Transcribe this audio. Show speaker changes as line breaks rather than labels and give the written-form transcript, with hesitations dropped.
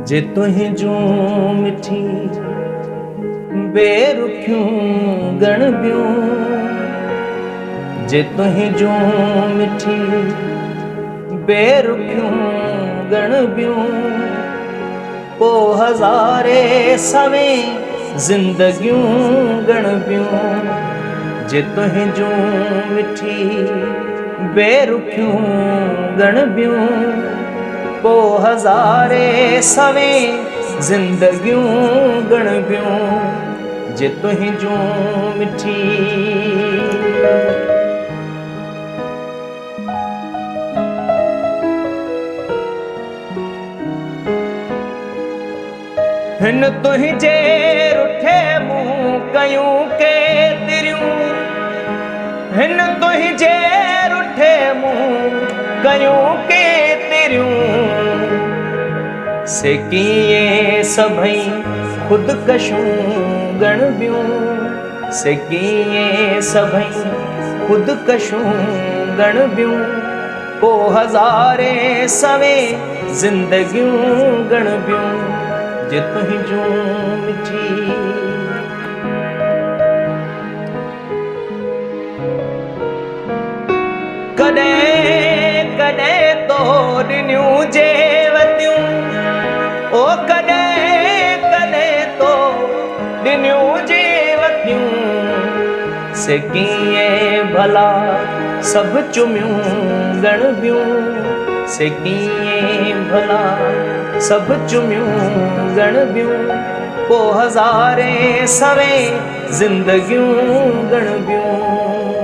जे तुहीं जूं मिठी बेरुखियूं गण बियूं, जे तुहीं जूं मिठी बेरुखियूं गण बियूं, पो हज़ारे सवें ज़िंदगियूं गण बियूं। जे तुहीं जूं मिठी बेरुखियूं गण बियूं, पो हज़ारे सवें ज़िंदगियूं गण बियूं। जे तुहीं जूं मिठी हिन तुंहिंजे रुठे मुंहुं कयूं के तिरियूं, हिन तुंहिंजे रुठे मुंहुं कयूं के तिरियूं, से कीअं सभई ख़ुदकशूं गण बियूं, से कीअं सभई ख़ुदकशूं गण बियूं, पो हज़ारे सवें ज़िंदगियूं गण बियूं। जे तुहीं जूं मिठी कॾहिं कॾहिं तो ॾिनियूं जेवतियूं, ओ कॾहिं कॾहिं तो ॾिनियूं जेवतियूं, से कीअं भला सभु चुमियूं गण बियूं, से कीअं भला सभु चुमियूं गण बियूं, पो हज़ारे सवें ज़िंदगियूं गण बियूं।